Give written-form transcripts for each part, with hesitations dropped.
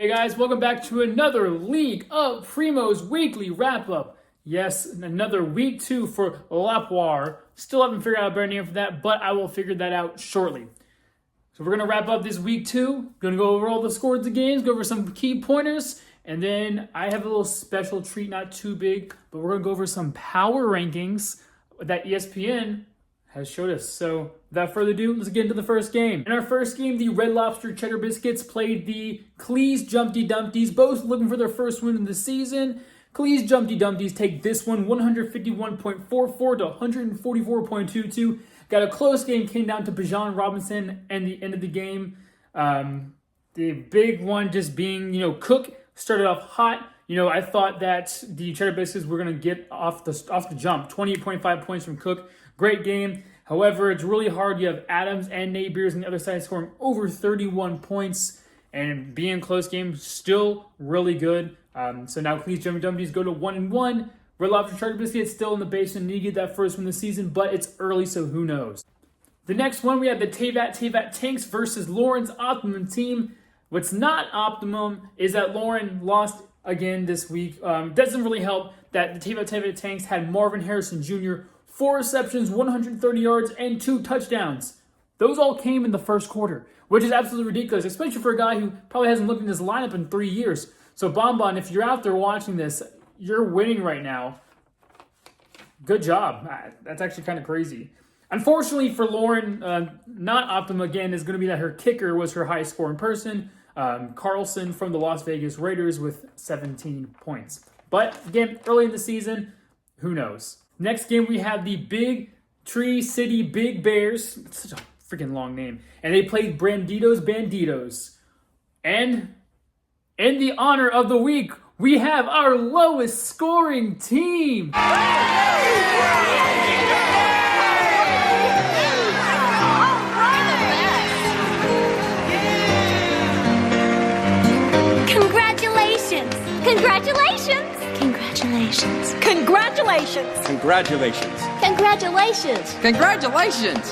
Hey guys, welcome back to another League of Primos weekly wrap-up. Yes, another week 2 for Lapoire. Still haven't figured out a better name for that, but I will figure that out shortly. So we're going to wrap up this week 2. Going to go over all the scores of the games, go over some key pointers, and then I have a little special treat, not too big, but we're going to go over some power rankings that ESPN has showed us. So without further ado, let's get into the first game. In our first game, the Red Lobster Cheddar Biscuits played the Cleese Jumpty Dumpties, both looking for their first win of the season. Cleese Jumpty Dumpties take this one 151.44 to 144.22. Got a close game, came down to Bijan Robinson and the end of the game. The big one just being, Cook started off hot. I thought that the Cheddar Biscuits were going to get off the jump. 28.5 points from Cook. Great game. However, it's really hard. You have Adams and Nate Beers on the other side scoring over 31 points. And being close game, still really good. So now Cleese Jumpty Dumpties go to 1-1. Red Lobster Cheddar Biscuits still in the basement. Need to get that first win of the season, but it's early, so who knows. The next one, we have the Teyvat Tanks versus Lauren's Optimum team. What's not optimum is that Lauren lost again this week. Doesn't really help that the Teyvat Tanks had Marvin Harrison Jr., 4 receptions, 130 yards, and 2 touchdowns. Those all came in the first quarter, which is absolutely ridiculous, especially for a guy who probably hasn't looked in his lineup in 3 years. So Bonbon, if you're out there watching this, you're winning right now. Good job. That's actually kind of crazy. Unfortunately for Lauren, not optimum again is going to be that her kicker was her highest scoring person, Carlson from the Las Vegas Raiders with 17 points. But again, early in the season, who knows? Next game, we have the Big Tree City Big Bears. It's such a freaking long name. And they played Branditos Banditos. And in the honor of the week, we have our lowest scoring team. Congratulations! Congratulations! Congratulations! Congratulations! Congratulations! Congratulations! Congratulations! Congratulations!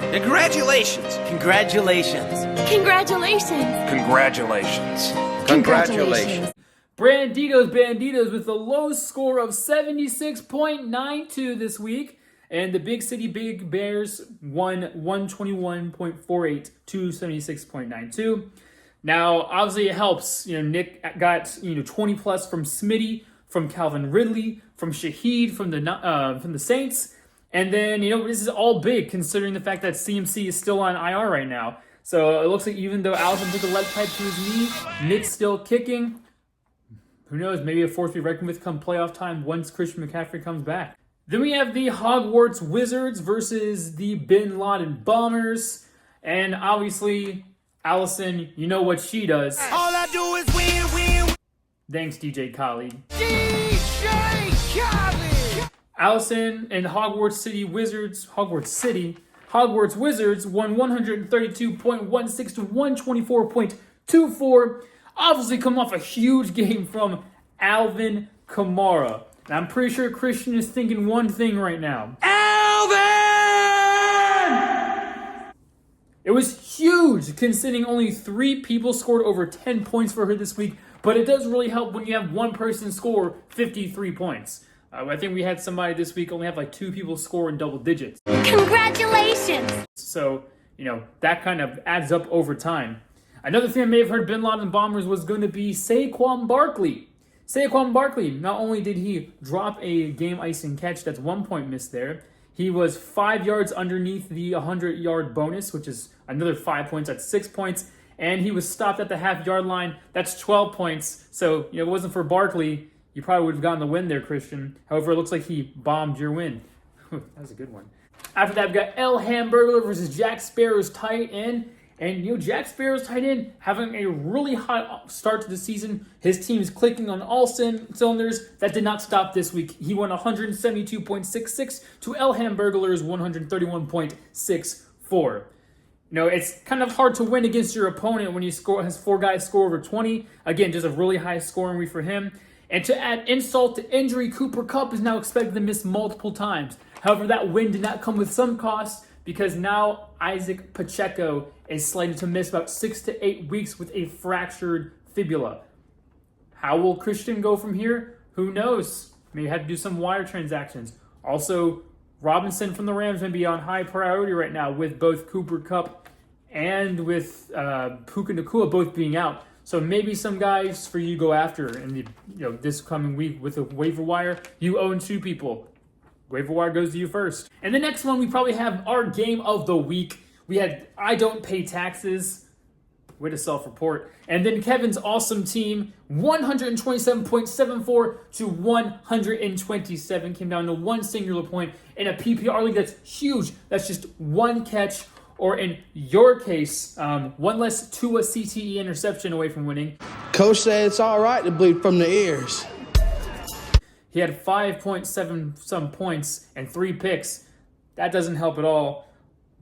Congratulations! Congratulations! Congratulations! Congratulations! Congratulations! Branditos Banditos with a low score of 76.92 this week. And the Big City Big Bears won 121.48 to 76.92. Now, obviously, it helps. Nick got 20 plus from Smitty, from Calvin Ridley, from Shaheed, from the Saints, and then this is all big considering the fact that CMC is still on IR right now. So it looks like even though Allison took a lead pipe to his knee, Nick's still kicking. Who knows? Maybe a force to be reckoned with come playoff time once Christian McCaffrey comes back. Then we have the Hogwarts Wizards versus the Bin Laden Bombers, and obviously, Allison, you know what she does. All I do is win. Thanks, DJ Khaled. DJ Khaled! Allison and Hogwarts Wizards won 132.16 to 124.24. Obviously come off a huge game from Alvin Kamara. Now, I'm pretty sure Christian is thinking one thing right now. It was huge, considering only 3 people scored over 10 points for her this week, but it does really help when you have one person score 53 points. I think we had somebody this week only have 2 people score in double digits. Congratulations! So, that kind of adds up over time. Another thing I may have heard Bin Laden Bombers was going to be Saquon Barkley. Saquon Barkley, not only did he drop a game-icing catch, that's 1 point missed there, he was 5 yards underneath the 100-yard bonus, which is another 5 points. That's 6 points. And he was stopped at the half-yard line. That's 12 points. So, if it wasn't for Barkley, you probably would have gotten the win there, Christian. However, it looks like he bombed your win. That was a good one. After that, we've got El Hamburglar versus Jack Sparrow's tight end. And, Jack Sparrow's tight end having a really hot start to the season. His team is clicking on all cylinders. That did not stop this week. He won 172.66 to El Hamburglar's 131.64. It's kind of hard to win against your opponent when has 4 guys score over 20. Again, just a really high scoring week for him. And to add insult to injury, Cooper Kupp is now expected to miss multiple times. However, that win did not come with some cost because now Isaac Pacheco is slated to miss about 6 to 8 weeks with a fractured fibula. How will Christian go from here? Who knows? Maybe have to do some wire transactions. Also, Robinson from the Rams may be on high priority right now with both Cooper Kupp and with Puka Nacua both being out. So maybe some guys for you to go after in the this coming week with a waiver wire. You own 2 people. Waiver wire goes to you first. And the next one, we probably have our game of the week. We had I Don't Pay Taxes. Way to self-report. And then Kevin's awesome team, 127.74 to 127. Came down to one singular point in a PPR league that's huge. That's just one catch, or in your case, one less Tua CTE interception away from winning. Coach said it's all right to bleed from the ears. He had 5.7 some points and 3 picks. That doesn't help at all.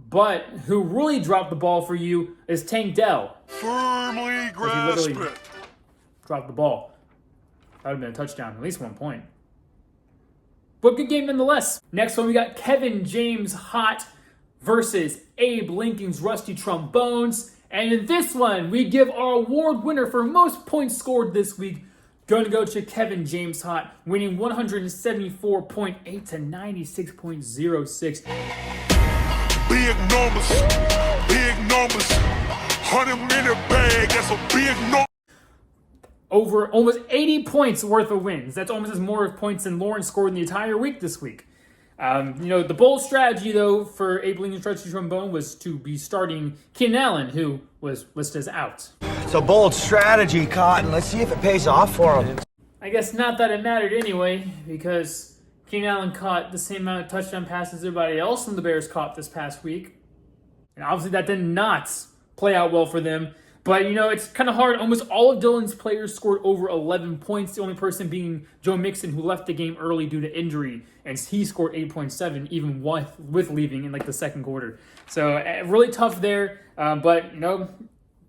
But who really dropped the ball for you is Tank Dell. Firmly grasp it. Dropped the ball. That would have been a touchdown, at least 1 point. But good game nonetheless. Next one, we got Kevin James Hot versus Abe Lincoln's Rusty Trombones. And in this one, we give our award winner for most points scored this week. Going to go to Kevin James Hot, winning 174.8 to 96.06. Big numbers. 100-minute bag, that's a big number. Over almost 80 points worth of wins. That's almost as more points than Lawrence scored in the entire week this week. The bold strategy, though, for Abe Lincoln's Rusty Trombone was to be starting Keenan Allen, who was listed as out. It's a bold strategy, Cotton. Let's see if it pays off for him. I guess not that it mattered anyway, because Keenan Allen caught the same amount of touchdown passes everybody else in the Bears caught this past week. And obviously that did not play out well for them. But, it's kind of hard. Almost all of Dylan's players scored over 11 points. The only person being Joe Mixon, who left the game early due to injury. And he scored 8.7, even with leaving in the second quarter. So really tough there. But,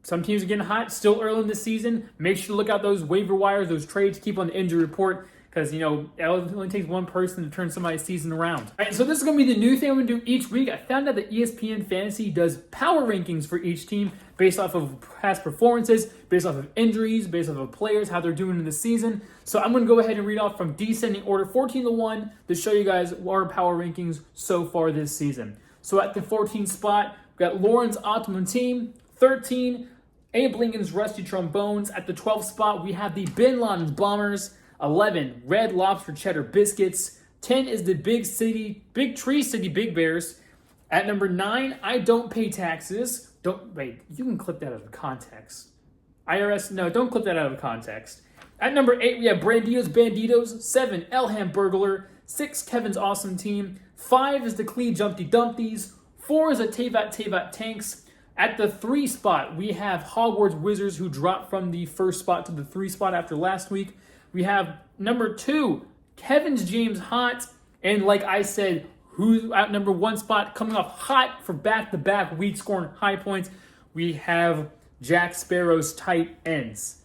some teams are getting hot still early in the season. Make sure to look out those waiver wires, those trades, keep on the injury report. Because, it only takes one person to turn somebody's season around. All right, so this is going to be the new thing I'm going to do each week. I found out that ESPN Fantasy does power rankings for each team based off of past performances, based off of injuries, based off of players, how they're doing in the season. So I'm going to go ahead and read off from descending order 14 to 1 to show you guys our power rankings so far this season. So at the 14th spot, we've got Lauren's Optimum Team. 13, Abe Lincoln's Rusty Trombones. At the 12th spot, we have the Bin Laden's Bombers. 11, Red Lobster Cheddar Biscuits. 10 is the Big Tree City Big Bears. At number 9, I Don't Pay Taxes. You can clip that out of context. IRS, no, don't clip that out of context. At number 8, we have Branditos Banditos. 7, El Hamburglar. 6, Kevin's Awesome Team. 5 is the Clee Jumpty Dumpties. 4 is a Tevat Tanks. At the 3 spot, we have Hogwarts Wizards, who dropped from the 1st spot to the 3 spot after last week. We have number 2, Kevin's James Hot. And like I said, who's at number 1 spot, coming off hot for back-to-back weeks, scoring high points. We have Jack Sparrow's tight ends.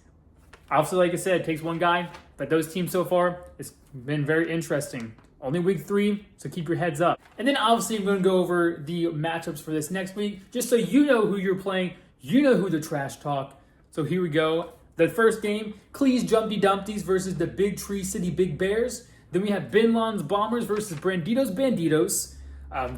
Obviously, like I said, it takes one guy, but those teams so far, it's been very interesting. Only week 3, so keep your heads up. And then obviously I'm going to go over the matchups for this next week, just so you know who you're playing, you know who to trash talk. So here we go. The first game, Clee's Jumpty Dumpties versus the Big Tree City Big Bears. Then we have Bin Laden's Bombers versus Branditos Banditos.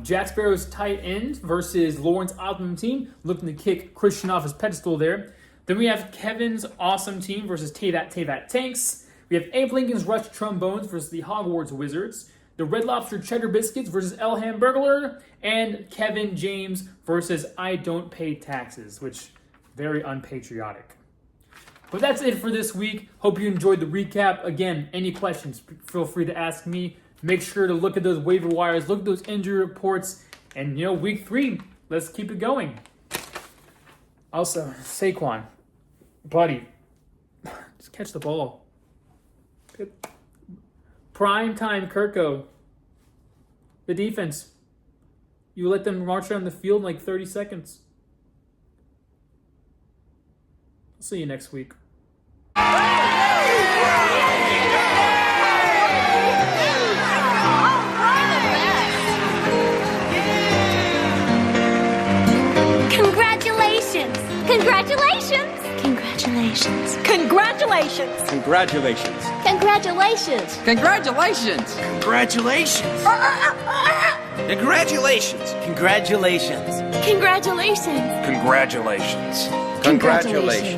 Jack Sparrow's tight end versus Lawrence Optimum Team, looking to kick Christian off his pedestal there. Then we have Kevin's Awesome Team versus Tevat Tanks. We have Abe Lincoln's Rush Trombones versus the Hogwarts Wizards. The Red Lobster Cheddar Biscuits versus El Hamburglar. And Kevin James versus I Don't Pay Taxes, which very unpatriotic. But that's it for this week. Hope you enjoyed the recap. Again, any questions, feel free to ask me. Make sure to look at those waiver wires, look at those injury reports, and week 3, let's keep it going. Also, Saquon, buddy, just catch the ball. Good. Prime time Kirko, the defense. You let them march around the field in 30 seconds. I'll see you next week. Congratulations! Congratulations. Congratulations. Congratulations. Congratulations. Congratulations. Congratulations. Congratulations. Congratulations. Congratulations. Congratulations. Congratulations.